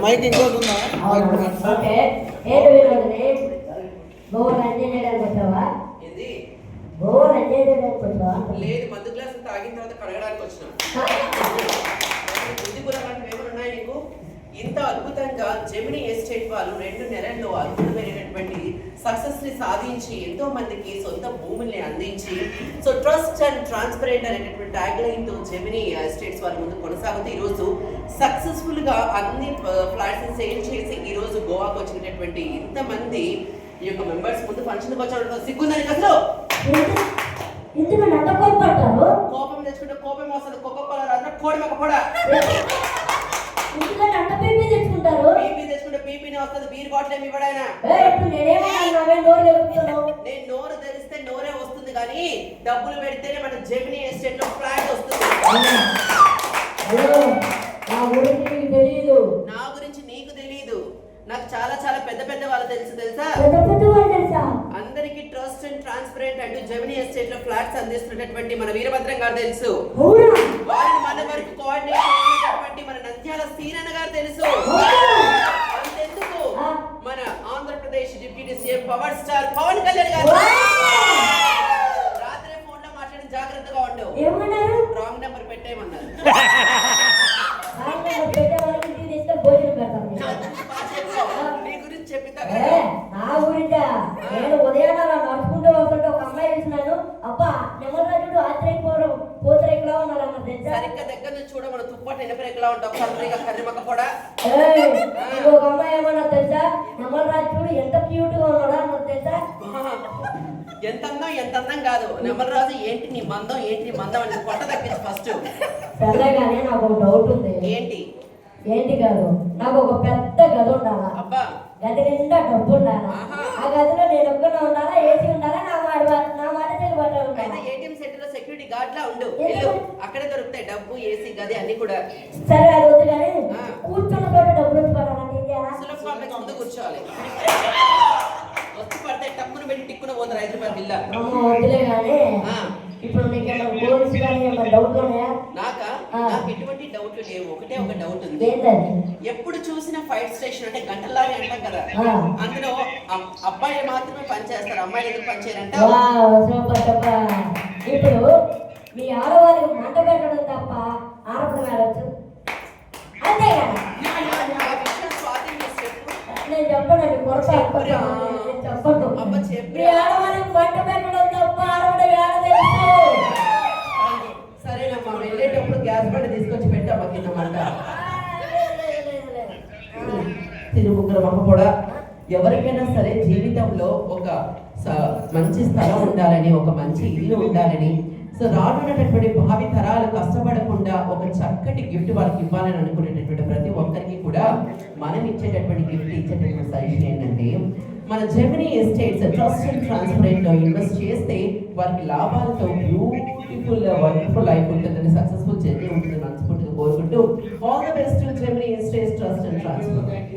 Mic ఇంకోటి ఉందా? Okay. ఏంటి వీరోజుని గోవర్ ఎంజాయ్ చేయడానికి వచ్చావా? ఏంది? గోవర్ ఎంజాయ్ చేయడానికి వచ్చావా? లేదు, మందు గ్లాస్ తాగిన తర్వాత కడగడానికి వచ్చిన. బుద్ధిపురం అంటే ఏమైనా ఉన్నాయి నీకు? ఇంత అద్భుతంగా జెమినీ ఎస్టేట్ వాళ్ళు 2 నెలల్లో అద్భుతమైనటువంటి సక్సెస్ ని సాధించి ఎంతో మందికి సొంత భూముల్ని అందించి సో ట్రస్ట్ అండ్ ట్రాన్స్పరెంట్ అనేటటువంటి ట్యాగ్ లైన్ తో జెమినీ ఎస్టేట్స్ వాళ్ళ ముందు కొనసాగుతూ ఈ రోజు సక్సెస్ఫుల్ గా అన్ని ఫ్లాట్స్ ని సేల్ చేసి ఈ రోజు గోవాకు వచ్చినటువంటి ఇంతమంది ఈ యొక్క మెంబర్స్ ముందు ఫంక్షన్ వచ్చి సిగ్గుందని అసలు కోపం తెచ్చుకుంటే కోపం వస్తుంది. కోకోకోలా కోడి మొక్క కూడా పీపీ తెచ్చుకుంటే పీపీనే వస్తుంది. బీర్ బాటిల్ ఏమి ఇవ్వడాయన. నేను నోరు తెరిస్తే నోరే వస్తుంది కానీ డబ్బులు పెడితేనే మన జెమినీ ఎస్టేట్ లో ఫ్లాట్ వస్తుంది. నా గురించి నీకు తెలియదు, నాకు చాలా చాలా పెద్ద పెద్ద వాళ్ళు తెలుసా? అందరికి ట్రస్ట్ అండ్ ట్రాన్స్పరెంట్ అంటూ జెమినీ ఎస్టేట్ లో ఫ్లాట్స్ అందిస్తున్నటువంటి మన వీరభద్రం గారు తెలుసు. వాళ్ళని మన వరకు కోఆర్డినేట్ చేసినటువంటి మన నంద్యాల సీనన్న గారు తెలుసు. అంతెందుకు మన Andhra Pradesh deputy CM power star Pawan Kalyan గారు రాత్రి ఫోన్ లో మాట్లాడి జాగ్రత్తగా ఉండు, రాంగ్ నెంబర్ పెట్టేయమన్నారు. నీ గురించి చెప్పితే నా గురించా? నేను ఉదయాన నడుచుకుంటూ వస్తుంటే ఒక అమ్మాయి చూసినాను. అబ్బా నెమలరాజుడు ఆశ్చర్యపోవడం కూతురు ఎక్కడ ఉన్నారన్న తెలుసా? సరిగ్గా దగ్గర నుంచి చూడ మన తుప్పటి ఎనపరు ఎక్కడ ఉంటావు కర్రీ మక్క కూడా. ఇంకొక అమ్మాయి ఏమన్నా తెలుసా? నెమలరాజుడు ఎంత క్యూట్ గా ఉన్నాడా అన్నది తెలుసా? ఎంత అందం కాదు నెమలరాజు. ఏంటి నీ మందం, ఏంటి నీ మందం అని పొట్ట తగ్గించు ఫస్ట్. సరేగానే నాకు ఒక డౌట్ ఉంది. ఏంటి కాదు, నాకు ఒక పెద్ద గది ఉండాలా, గది నిండా డబ్బు ఉండాలా, ఆ గదిలో నేను ఒక్కనే ఉండాలా, ఏసీ ఉండాలా, నా మాట చెల్లుబాటు ఉండాలా. ఏటీఎం సెంటర్ లో సెక్యూరిటీ గార్డ్ లా ఉండు, అక్కడే దొరుకుతాయి డబ్బు, ఏసీ, గది అన్ని కూడా. సరే అది వద్దు కానీ కూర్చున్న చోట డబ్బులు వచ్చి పడాలంటే ముందు కూర్చోవాలి. వచ్చి పడితే టక్కును పెట్టి టిక్కున పోతారు 5 రూపాయల బిల్ల. వద్దులే కానీ ఇప్పుడు నీకేమన్నా గోల్స్ కానీ ఏమన్నా డౌట్లు ఉన్నాయా? నాకు ఎటువంటి డౌట్లు లేవు. ఒకటే ఒక డౌట్ ఉంది. ఎప్పుడు చూసినా ఫైర్ స్టేషన్ అంటే గంటలాగే అంటాం కదా, అందులో అబ్బాయిలు మాత్రమే పనిచేస్తారు, అమ్మాయిలు ఎందుకు పనిచేయాలంట? ఇప్పుడు మీ ఆడవాళ్ళకి మంట పెట్టడం తప్ప ఆడపడం వెళ్ళచ్చు అంతే కదా? నేను చెప్పనండి పొరపాటు చెప్పండి. మీ ఆడవాళ్ళకి మంట పెట్టడం తప్ప ఆడపడం వెళ్ళలేదు. సరేనమ్మా, వెళ్ళేటప్పుడు గ్యాస్ బండ తీసుకొచ్చి పెట్టామా కిందమాట. తిరుగుముగ్గురు అమ్మ కూడా ఎవరికైనా సరే జీవితంలో ఒక మంచి స్థలం ఉండాలని, ఒక మంచి ఇల్లు ఉండాలని, సో రానున్నటువంటి భావి తరాలు కష్టపడకుండా ఒక చక్కటి గిఫ్ట్ వాళ్ళకి ఇవ్వాలని అనుకునేటటువంటి ప్రతి ఒక్కరికి కూడా మనం ఇచ్చేటటువంటి గిఫ్ట్ ఇచ్చేటటువంటి సజెషన్ ఏంటంటే, మన Gemini estates trust and transparent లో ఇన్వెస్ట్ చేస్తే వారికి లాభాలతో బ్యూటిఫుల్ వండర్ఫుల్ లైఫ్ ఉంటుందని, సక్సెస్ఫుల్ జర్నీ ఉంటుంది మనస్ఫూర్తిగా కోరుకుంటూ all the best Gemini estates trust and transparent.